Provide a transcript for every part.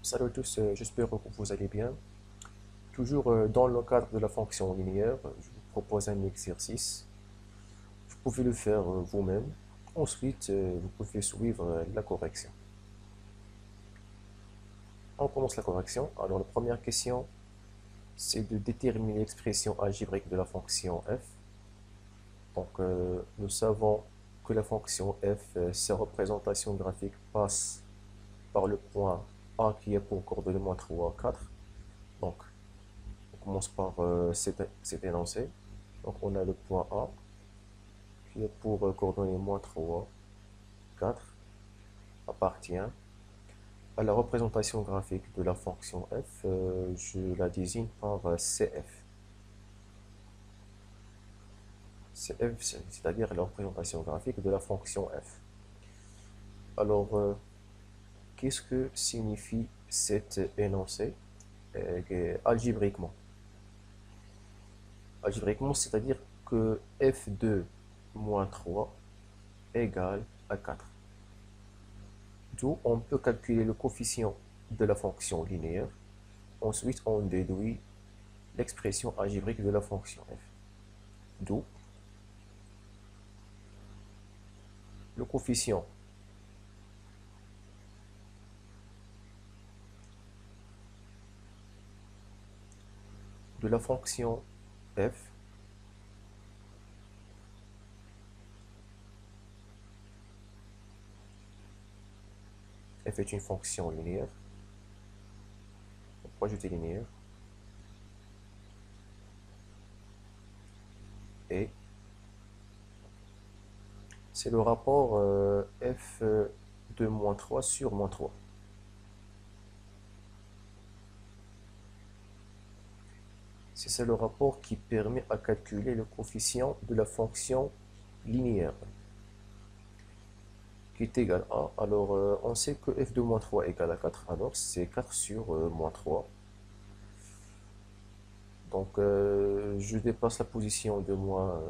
Salut à tous, j'espère que vous allez bien. Toujours dans le cadre de la fonction linéaire, je vous propose un exercice. Vous pouvez le faire vous-même. Ensuite, vous pouvez suivre la correction. On commence la correction. Alors, la première question, c'est de déterminer l'expression algébrique de la fonction f. Donc, nous savons que la fonction f, sa représentation graphique passe par le point A qui est pour coordonnées moins 3, 4. Donc, on commence par cet énoncé. Donc on a le point A qui est pour coordonnées moins 3, 4, appartient à la représentation graphique de la fonction f. Je la désigne par CF. CF, c'est-à-dire la représentation graphique de la fonction f. Alors, qu'est-ce que signifie cet énoncé algébriquement? Algébriquement, c'est-à-dire que f2 moins 3 égale à 4. D'où on peut calculer le coefficient de la fonction linéaire. Ensuite, on déduit l'expression algébrique de la fonction f. D'où le coefficient de la fonction f f est une fonction linéaire. On peut ajouter linéaire. Et c'est le rapport f de moins 3 sur moins 3. C'est ça le rapport qui permet à calculer le coefficient de la fonction linéaire qui est égal à, alors on sait que f de moins 3 égale à 4, alors c'est 4 sur moins 3. Donc je déplace la position de moins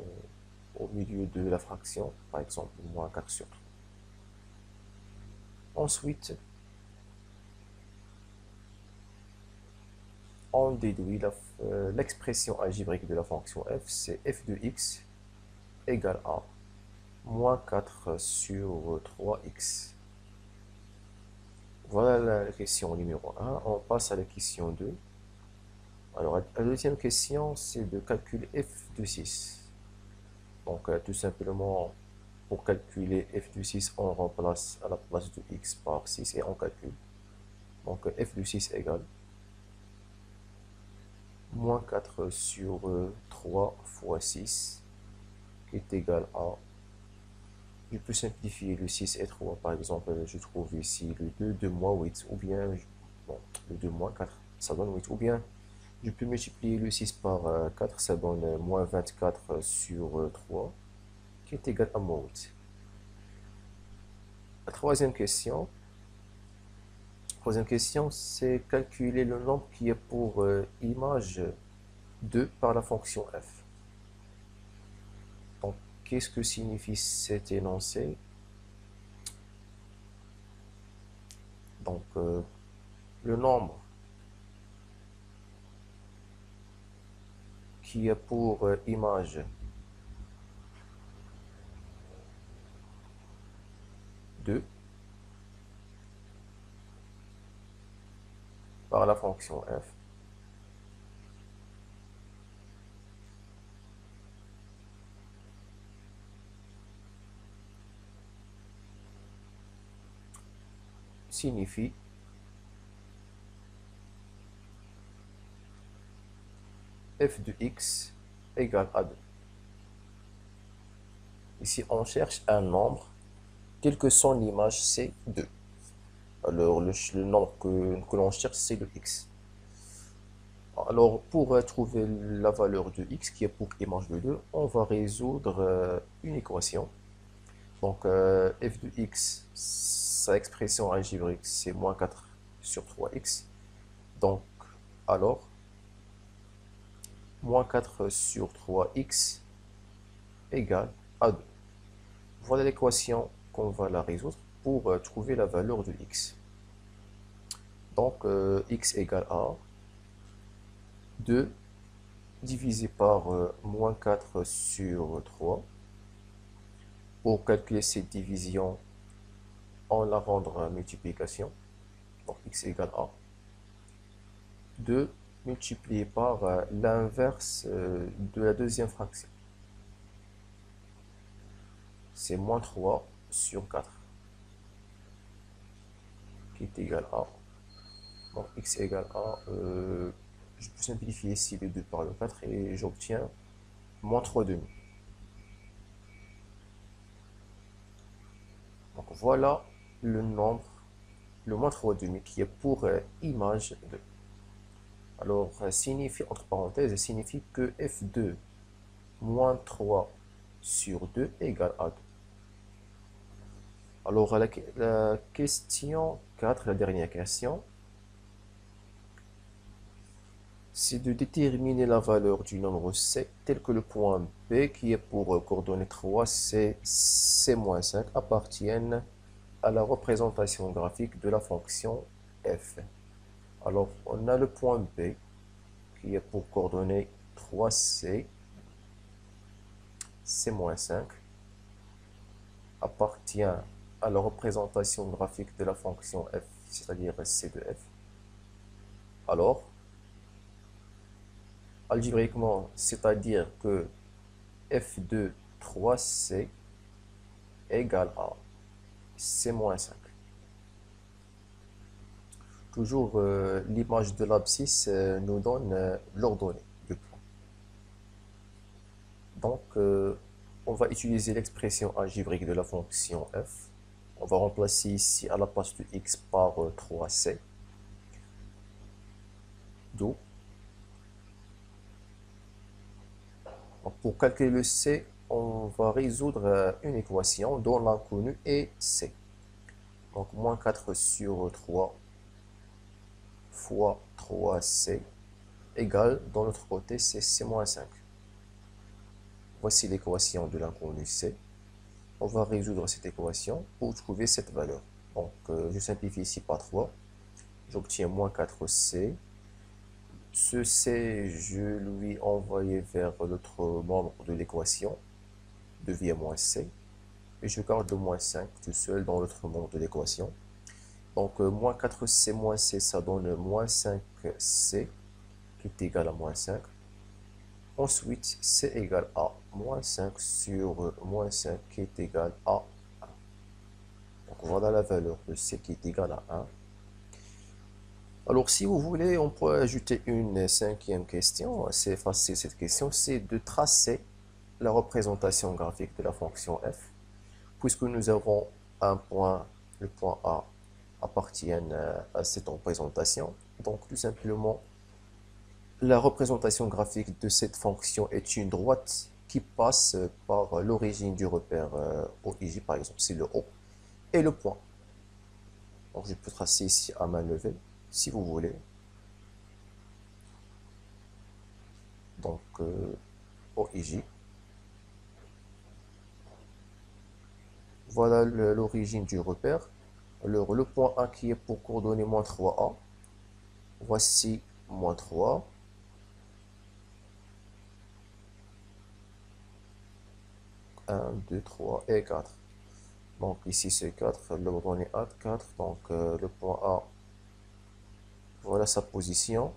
au milieu de la fraction, par exemple moins 4 sur 3. Ensuite, on déduit l'expression algébrique de la fonction f, c'est f de x égale à moins 4 sur 3x. Voilà la question numéro 1. On passe à la question 2. Alors, la deuxième question, c'est de calculer f de 6. Donc, tout simplement, pour calculer f de 6, on remplace à la place de x par 6 et on calcule. Donc, f de 6 égale moins 4 sur 3 fois 6, qui est égal à... Je peux simplifier le 6 et 3, par exemple, je trouve ici le 2, 2 moins 8, ou bien, bon, le 2 moins 4, ça donne 8, ou bien, je peux multiplier le 6 par 4, ça donne moins 24 sur 3, qui est égal à moins 8. La troisième question, c'est calculer le nombre qui est pour image 2 par la fonction f. Donc, qu'est-ce que signifie cet énoncé? Donc, le nombre qui est pour image 2 par la fonction f signifie f de x égale à 2. Ici, on cherche un nombre tel que son image, c'est 2. Alors, le nombre que l'on cherche, c'est le x. Alors, pour trouver la valeur de x, qui est pour image de 2, on va résoudre une équation. Donc, f de x, sa expression algébrique, c'est moins 4 sur 3x. Donc, alors, moins 4 sur 3x égale à 2. Voilà l'équation qu'on va la résoudre pour trouver la valeur de x. Donc, x égale à 2 divisé par moins 4 sur 3. Pour calculer cette division, on la rendre multiplication. Donc, x égale à 2 multiplié par l'inverse de la deuxième fraction. C'est moins 3 sur 4 qui est égal à, donc x égale à, je peux simplifier ici le 2 par le 4 et j'obtiens moins 3 demi. Donc voilà le nombre, le moins 3 demi qui est pour image 2. Alors, signifie, entre parenthèses, signifie que f2 moins 3 sur 2 égale à 2. Alors, la question 4, la dernière question, c'est de déterminer la valeur du nombre c tel que le point B qui est pour coordonnées 3, c, c-5 appartiennent à la représentation graphique de la fonction f. Alors, on a le point B qui est pour coordonnées 3c, c-5 appartient à la représentation graphique de la fonction f, c'est-à-dire c de f. Alors, algébriquement, c'est-à-dire que f de 3c égale à c-5. Toujours, l'image de l'abscisse nous donne l'ordonnée du point. Donc, on va utiliser l'expression algébrique de la fonction f. On va remplacer ici à la place de x par 3c. D'où, pour calculer le c, on va résoudre une équation dont l'inconnu est c. Donc, moins 4 sur 3 fois 3c égale, dans l'autre côté, c'est c-5. Voici l'équation de l'inconnu c. On va résoudre cette équation pour trouver cette valeur. Donc, je simplifie ici par 3. J'obtiens moins 4c. Ce c, je lui envoie vers l'autre membre de l'équation, devient moins c. Et je garde le moins 5 tout seul dans l'autre membre de l'équation. Donc, moins 4c moins c, ça donne moins 5c, qui est égal à moins 5. Ensuite, c égale à moins 5 sur moins 5, qui est égal à 1. Donc, voilà la valeur de c qui est égale à 1. Alors, si vous voulez, on peut ajouter une cinquième question. C'est facile cette question, c'est de tracer la représentation graphique de la fonction f. Puisque nous avons un point, le point A appartiennent à cette représentation. Donc, tout simplement, la représentation graphique de cette fonction est une droite qui passe par l'origine du repère OIJ, par exemple, c'est le O, et le point. Donc, je peux tracer ici à main levée, si vous voulez. Donc, OIJ. Voilà l'origine du repère. Alors, le point A qui est pour coordonner moins 3A. Voici moins 3. Un, 2, 3 et 4. Donc ici c'est 4, l'ordonnée A 4. Donc le point A, voilà sa position.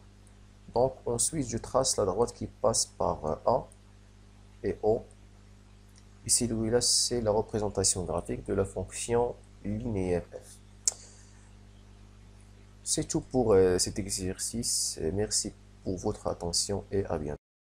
Donc ensuite je trace la droite qui passe par A et O. Ici, là, c'est la représentation graphique de la fonction linéaire f. C'est tout pour cet exercice. Merci pour votre attention et à bientôt.